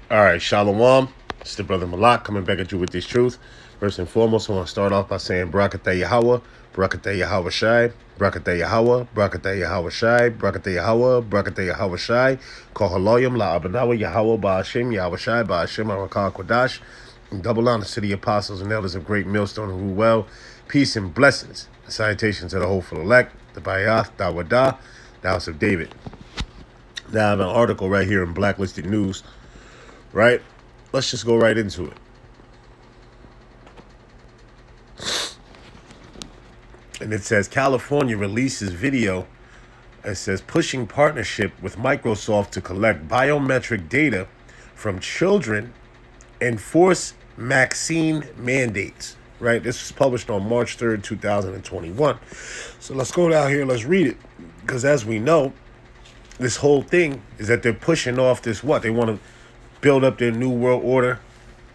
All right, Shalom. It's the brother Malak coming back at you with this truth. First and foremost, I want to start off by saying Barakatah Yahweh, Barakatah Yahweh Shai, Barakatah Yahweh, Barakatah Yahweh Shai, Barakatah Yahweh, Barakatah Yahweh Shai, Kol Haloyim La Abanawa Yahweh Ba'ashem Yahweh Shai Ba'ashem Arakah Kodash, and double honor to the apostles and elders of Great Millstone who rule well. Peace and blessings. And salutations to the hopeful elect, the Bayath, Dawadah, the House of David. Now I have an article right here in Blacklisted News. Right? Let's just go right into it. And it says California releases video. It says pushing partnership with Microsoft to collect biometric data from children and force vaccine mandates. Right? This was published on March 3rd, 2021. So let's go down here. Let's read it. Because as we know, this whole thing is that they're pushing off this what? They want to build up their new world order,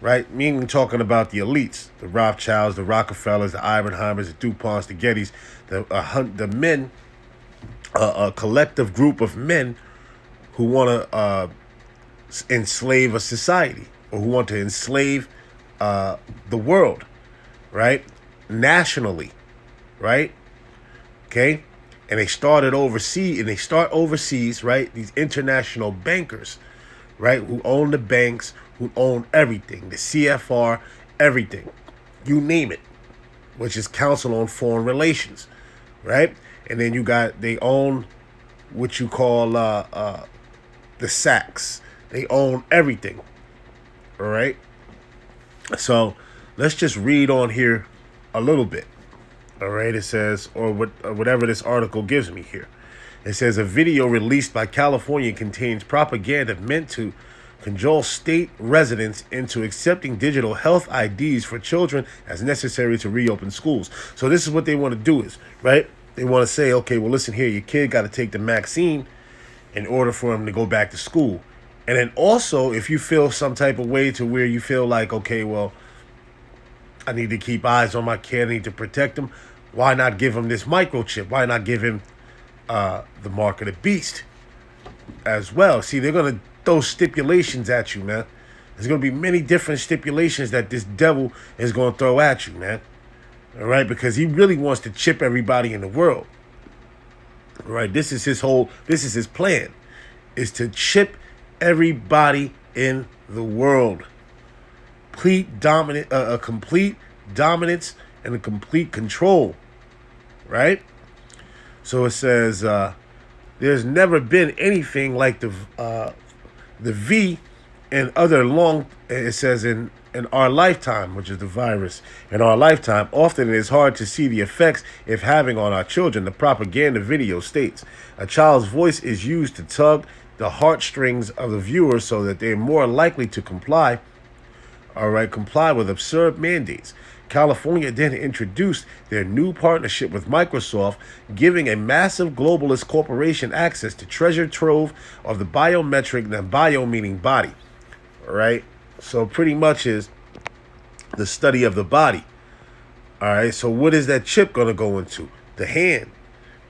right? Meaning talking about the elites, the Rothschilds, the Rockefellers, the Oppenheimers, the DuPonts, the Gettys, the men, a collective group of men who want to enslave a society or who want to enslave the world, right? Nationally, right? Okay? And they started overseas, and they start overseas, right? These international bankers, right, who own the banks, who own everything, the CFR, everything, you name it, which is Council on Foreign Relations, right? And then they own what you call the SACs. They own everything, all right? So let's just read on here a little bit, all right? It says, or whatever this article gives me here. It says a video released by California contains propaganda meant to cajole state residents into accepting digital health IDs for children as necessary to reopen schools. So this is what they want to do is, right? They want to say, okay, well, listen here, your kid got to take the vaccine in order for him to go back to school. And then also, if you feel some type of way to where you feel like, okay, well, I need to keep eyes on my kid, I need to protect him, why not give him this microchip? Why not give him the mark of the beast as well? See, they're going to throw stipulations at you, man. There's going to be many different stipulations that this devil is going to throw at you, man. All right? Because he really wants to chip everybody in the world. All right? This is his plan, is to chip everybody in the world. Complete dominance and a complete control. Right? So it says, there's never been anything like the V and other long, it says in our lifetime, which is the virus, in our lifetime. Often it is hard to see the effects it's having on our children. The propaganda video states, a child's voice is used to tug the heartstrings of the viewer so that they're more likely to comply with absurd mandates. California then introduced their new partnership with Microsoft, giving a massive globalist corporation access to treasure trove of the biometric, the bio meaning body. All right? So pretty much is the study of the body. All right? So what is that chip going to go into? The hand,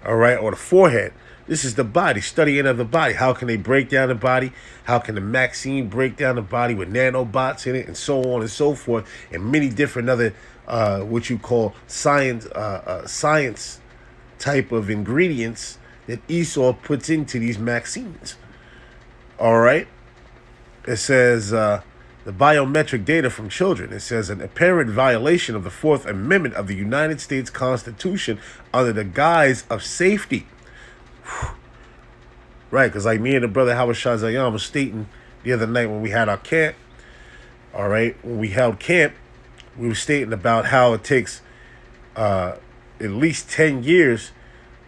all right, or the forehead. This is the body, studying of the body. How can they break down the body? How can the vaccine break down the body with nanobots in it, and so on and so forth, and many different other what you call science type of ingredients that Esau puts into these vaccines. All right. It says the biometric data from children. It says an apparent violation of the Fourth Amendment of the United States Constitution under the guise of safety. Right, because like me and the brother Howard Shazayam was stating the other night when we had our camp, all right, when we held camp, we were stating about how it takes at least 10 years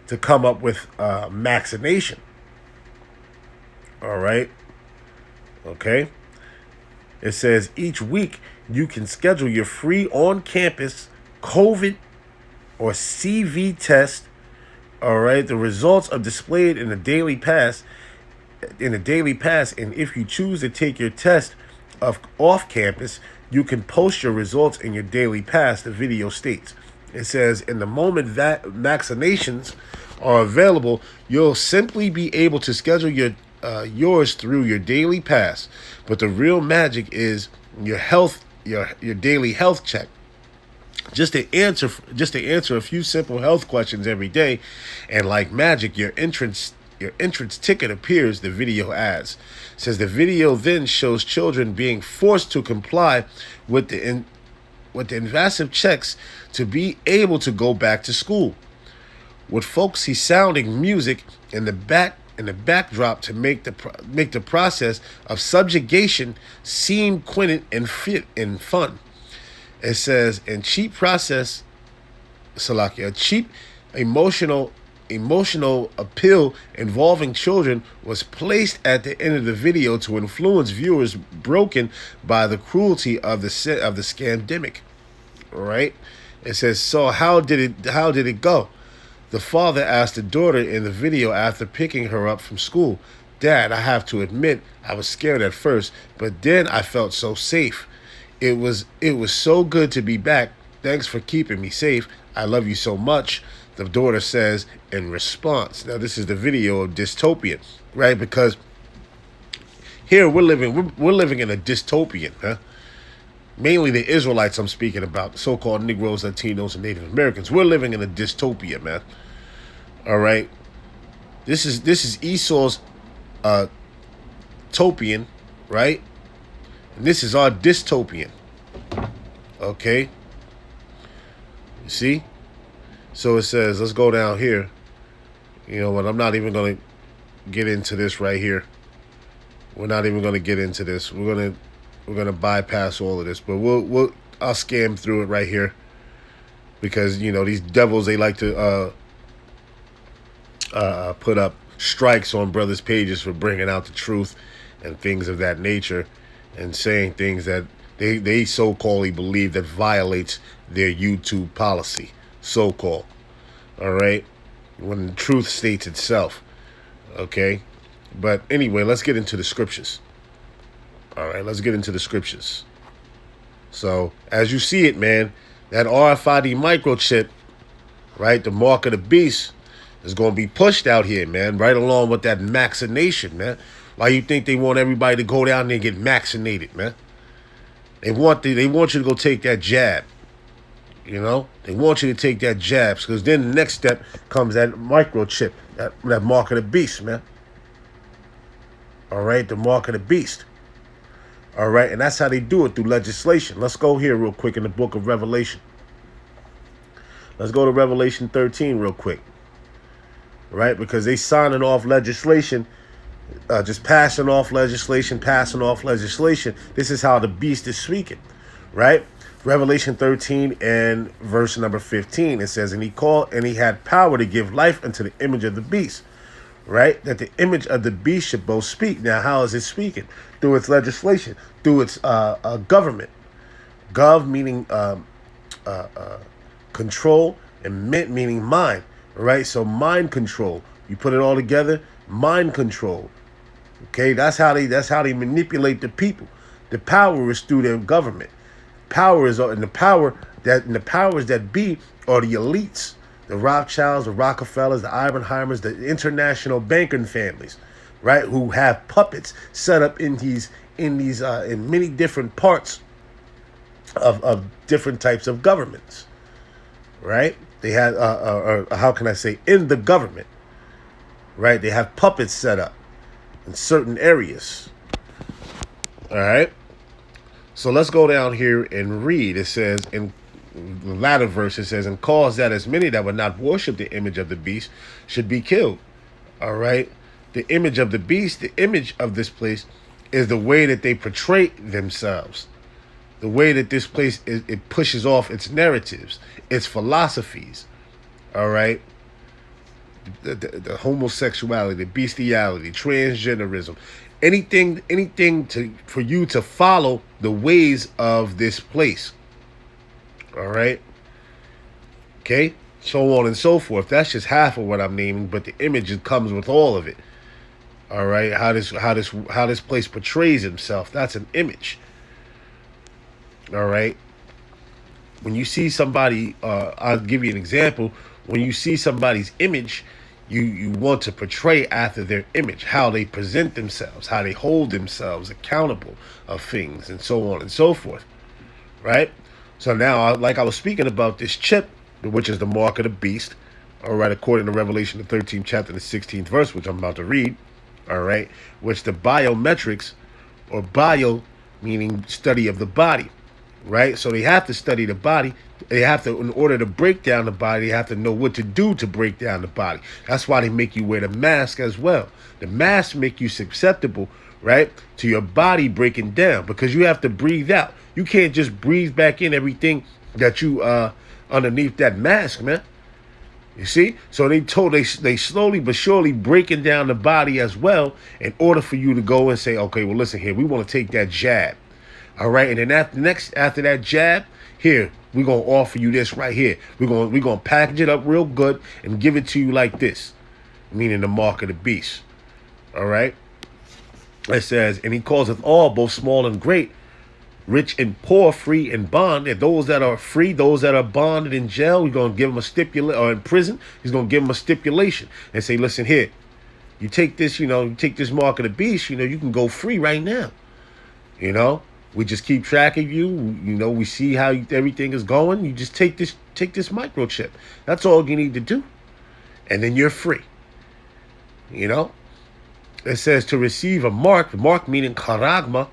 to come up with vaccination. All right. Okay. It says each week you can schedule your free on-campus COVID or CV test. All right. The results are displayed in the daily pass. And if you choose to take your test off campus, you can post your results in your daily pass, the video states. It says, in the moment that vaccinations are available, you'll simply be able to schedule your yours through your daily pass. But the real magic is your health, your daily health check. Just to answer a few simple health questions every day, and like magic, your entrance ticket appears. The video adds, says the video then shows children being forced to comply with the invasive checks to be able to go back to school, with folksy sounding music in the backdrop to make the process of subjugation seem quaint and fit and fun. It says, in cheap process, Salakia, a cheap emotional appeal involving children was placed at the end of the video to influence viewers broken by the cruelty of the scandemic. Right? It says, so how did it go? The father asked the daughter in the video after picking her up from school. Dad, I have to admit, I was scared at first, but then I felt so safe. It was so good to be back. Thanks for keeping me safe. I love you so much, the daughter says in response. Now, this is the video of dystopian, right? Because here we're living in a dystopian, huh? Mainly the Israelites I'm speaking about, so-called Negroes, Latinos, and Native Americans. We're living in a dystopia, man. All right? This is Esau's topian, right? And this is our dystopian. Okay? You see? So it says, let's go down here. You know what? I'm not even going to get into this right here. We're not even going to get into this. We're gonna bypass all of this, but I'll scan through it right here, because these devils, they like to put up strikes on brothers' pages for bringing out the truth and things of that nature, and saying things that they so-called believe that violates their YouTube policy, so-called. All right, when the truth states itself. Okay, but anyway, let's get into the scriptures. All right, let's get into the scriptures. So, as you see it, man, that RFID microchip, right, the mark of the beast, is going to be pushed out here, man, right along with that vaccination, man. Why you think they want everybody to go down there and get vaccinated, man? They want you to go take that jab. They want you to take that jab, because then the next step comes that microchip, that mark of the beast, man. All right, the mark of the beast. All right, and that's how they do it, through legislation. Let's go here real quick in the book of Revelation. Let's go to Revelation 13 real quick. Right, because they signing off legislation, just passing off legislation. This is how the beast is speaking, right? Revelation 13 and verse number 15, it says, and he had power to give life unto the image of the beast, right? That the image of the beast should both speak. Now, how is it speaking? Through its legislation, through its government. Gov meaning control, and mint meaning mind, right? So mind control. You put it all together, mind control. Okay, that's how they manipulate the people. The power is through their government. Powers that be are the elites, the Rothschilds, the Rockefellers, the Oppenheimers, the international banking families, right? Who have puppets set up in many different parts of different types of governments, right? They have, how can I say, in the government, right? They have puppets set up in certain areas. All right. So let's go down here and read. It says in the latter verse, it says, and cause that as many that would not worship the image of the beast should be killed. All right. The image of the beast, the image of this place, is the way that they portray themselves. The way that this place it pushes off its narratives, its philosophies. All right. The homosexuality, the bestiality, transgenderism, anything for you to follow the ways of this place. All right. Okay. So on and so forth. That's just half of what I'm naming, but the image comes with all of it. All right. How this place portrays himself. That's an image. All right. When you see somebody, I'll give you an example. When you see somebody's image, you want to portray after their image, how they present themselves, how they hold themselves accountable of things, and so on and so forth, right? So now, like I was speaking about this chip, which is the mark of the beast, all right, according to Revelation, the 13th chapter, the 16th verse, which I'm about to read, all right, which the biometrics, or bio meaning study of the body, right? So they have to study the body. They have to, in order to break down the body, they have to know what to do to break down the body. That's why they make you wear the mask as well. The mask make you susceptible, right, to your body breaking down, because you have to breathe out. You can't just breathe back in everything that you underneath that mask, man. You see? So they slowly but surely breaking down the body as well, in order for you to go and say, okay, well, listen here, we want to take that jab. All right, and then after that jab, here, we're gonna offer you this right here. We're gonna package it up real good and give it to you like this, meaning the mark of the beast. All right. It says, and he calls us all, both small and great, rich and poor, free and bond. And those that are free, those that are bonded in jail, we're gonna give them a stipulation, or in prison, he's gonna give them a stipulation and say, listen here, you take this, you take this mark of the beast, you can go free right now. We just keep track of you. We see how everything is going. You just take this microchip. That's all you need to do, and then you're free. It says to receive a mark meaning charagma,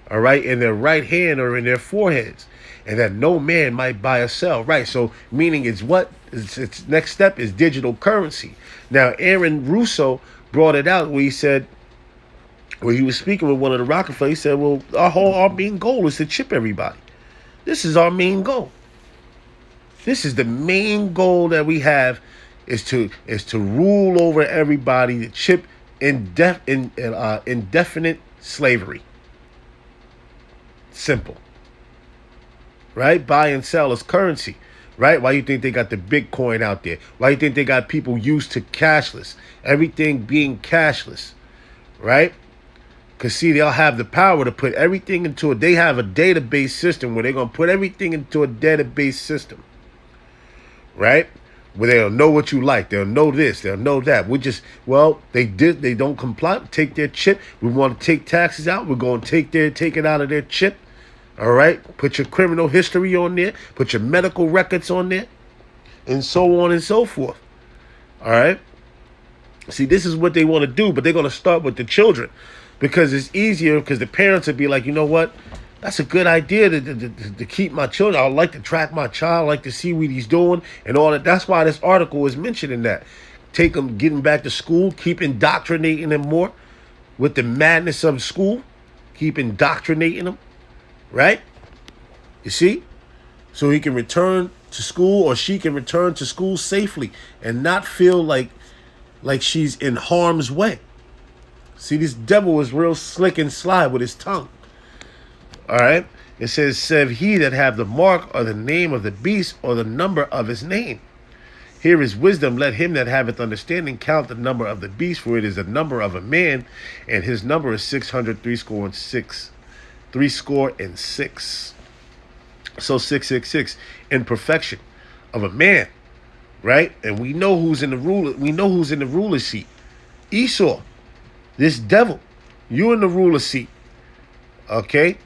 all right, in their right hand or in their foreheads, and that no man might buy or sell. Right. So meaning it's what? Its next step is digital currency. Now Aaron Russo brought it out where he said, where he was speaking with one of the Rockefellers, he said, well, our main goal is to chip everybody. This is our main goal. This is the main goal that we have, is to rule over everybody, to chip indefinite slavery. Simple. Right? Buy and sell is currency. Right? Why you think they got the Bitcoin out there? Why you think they got people used to cashless? Everything being cashless. Right? Because, see, they'll have the power to put everything into they have a database system where they're going to put everything into a database system. Right? Where they'll know what you like. They'll know this. They'll know that. They don't comply. Take their chip. We want to take taxes out. We're going to take it out of their chip. All right? Put your criminal history on there. Put your medical records on there. And so on and so forth. All right? See, this is what they want to do, but they're going to start with the children. Because it's easier, because the parents would be like, you know what? That's a good idea to keep my children. I would like to track my child, like to see what he's doing and all that. That's why this article is mentioning that. Take them, get them back to school, keep indoctrinating them more with the madness of school. Keep indoctrinating them, right? You see? So he can return to school, or she can return to school safely and not feel like she's in harm's way. See, this devil is real slick and sly with his tongue. All right? It says, "Save he that have the mark or the name of the beast or the number of his name. Here is wisdom. Let him that haveth understanding count the number of the beast, for it is the number of a man, and his number is 666. 666. So 666 in perfection of a man, right? And we know who's in the ruler. We know who's in the ruler seat. Esau. This devil, you in the ruler seat, okay?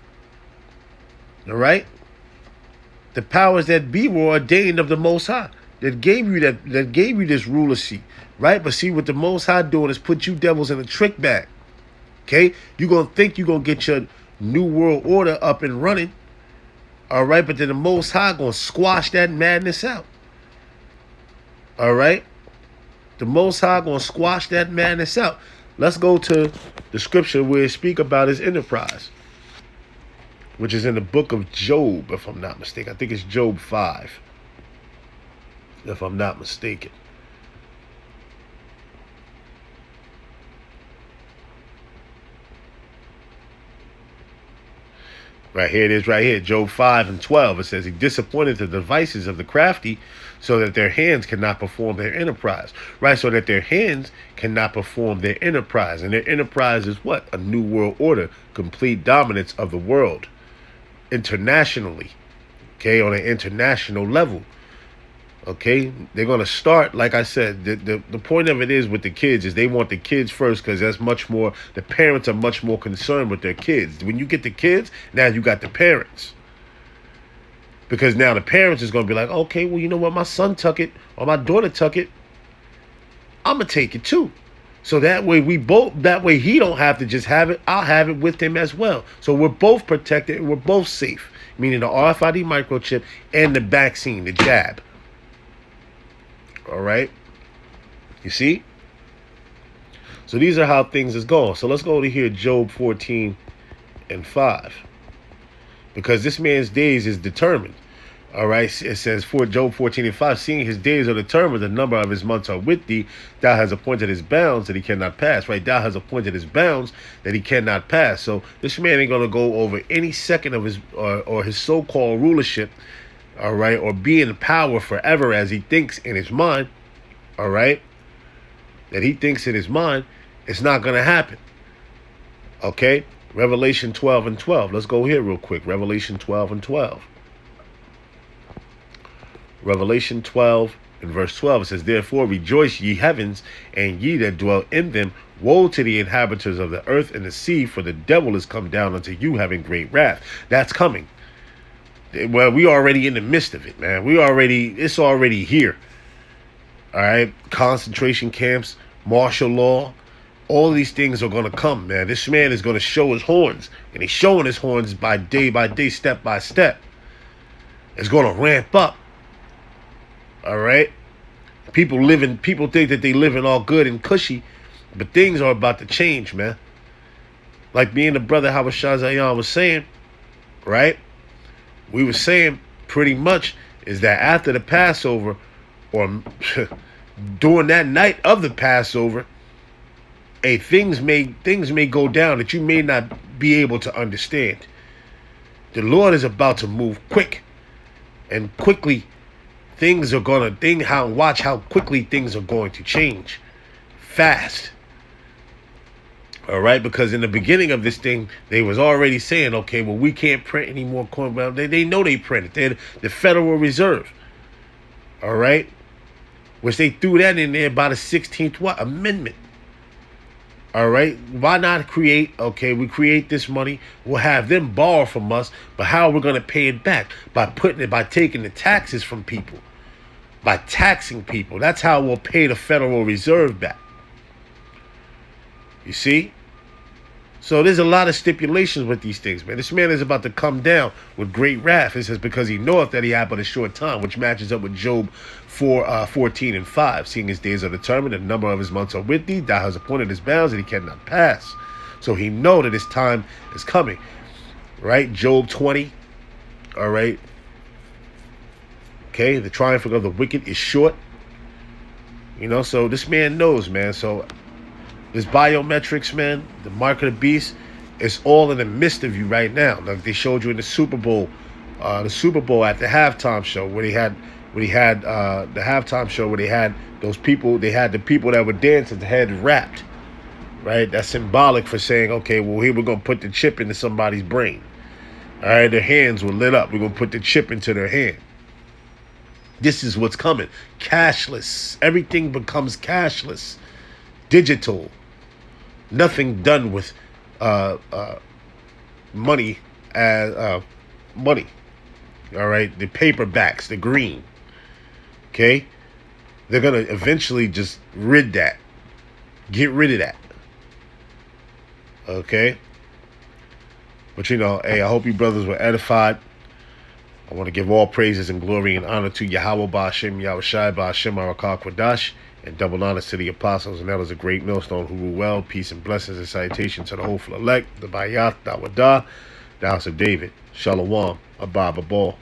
All right? The powers that be were ordained of the Most High that gave you this ruler seat, right? But see, what the Most High doing is put you devils in a trick bag, okay? You're going to think you're going to get your new world order up and running, all right? But then the Most High going to squash that madness out, all right? The Most High going to squash that madness out. Let's go to the scripture where it speak about his enterprise, which is in the book of Job, if I'm not mistaken. I think it's Job 5, if I'm not mistaken. Right here it is, right here, Job 5 and 12. It says, he disappointed the devices of the crafty, so that their hands cannot perform their enterprise. Right, so that their hands cannot perform their enterprise. And their enterprise is what? A new world order, complete dominance of the world, internationally, okay, on an international level. Okay, they're gonna start. Like I said, the point of it is with the kids is they want the kids first because that's much more. The parents are much more concerned with their kids. When you get the kids, now you got the parents. Because now the parents is gonna be like, okay, well, you know what, my son took it or my daughter took it, I'm gonna take it too. So that way we both. That way he don't have to just have it. I'll have it with him as well. So we're both protected and we're both safe. Meaning the RFID microchip and the vaccine, the jab. All right. You see? So these are how things is going. So let's go to here, Job 14:5. Because this man's days is determined. All right. It says for Job 14:5, seeing his days are determined, the number of his months are with thee. Thou has appointed his bounds that he cannot pass. Right. Thou has appointed his bounds that he cannot pass. So this man ain't going to go over any second of his or his so-called rulership. All right. Or be in power forever as he thinks in his mind. All right. That he thinks in his mind. It's not going to happen. Okay. Revelation 12:12. Let's go here real quick. Revelation 12:12. Revelation 12 and verse 12. It says, therefore rejoice ye heavens, and ye that dwell in them. Woe to the inhabitants of the earth and the sea, for the devil is come down unto you, having great wrath. That's coming. Well, we already in the midst of it, man. It's already here. All right. Concentration camps, martial law. All these things are going to come, man. This man is going to show his horns, and he's showing his horns by day, step by step. It's going to ramp up. All right. People think that they living all good and cushy, but things are about to change, man. Like me and the brother Habashah Zayan was saying, right? We were saying pretty much is that after the Passover, or during that night of the Passover, things may go down that you may not be able to understand. The Lord is about to move quick and quickly. Things are gonna watch how quickly things are going to change, fast. All right, because in the beginning of this thing, they was already saying, okay, well, we can't print any more coin. Well, they know they printed. They're the Federal Reserve. All right, which they threw that in there by the 16th Amendment. All right, why not create? Okay, we create this money. We'll have them borrow from us, but how are we going to pay it back? By taking the taxes from people, by taxing people. That's how we'll pay the Federal Reserve back. You see? So there's a lot of stipulations with these things, man. This man is about to come down with great wrath. It says, because he knoweth that he had but a short time, which matches up with Job 14:5. Seeing his days are determined, and the number of his months are with thee. Thou hast appointed his bounds that he cannot pass. So he know that his time is coming. Right? Job 20. All right. Okay. The triumph of the wicked is short. You know, so this man knows, man. So this biometrics, man, the mark of the beast, it's all in the midst of you right now. Like they showed you in the Super Bowl at the halftime show where they had the halftime show where they had those people, they had the people that were dancing, the head wrapped, right? That's symbolic for saying, okay, well, here we're going to put the chip into somebody's brain. All right, their hands were lit up. We're going to put the chip into their hand. This is what's coming. Cashless. Everything becomes cashless. Digital. Nothing done with money as money. All right, the paperbacks, the green. Okay, they're gonna eventually just get rid of that. Okay, but you know, hey, I hope you brothers were edified. I want to give all praises and glory and honor to Yahweh Ba'Shem, Yahushai Ba'Shem, Arakah Kwadash, and double honors to the apostles and elders of great millstone who rule well. Peace and blessings and salutation to the hopeful elect, the Bayath, Dawadah, the house of David. Shalom, Abba Babal.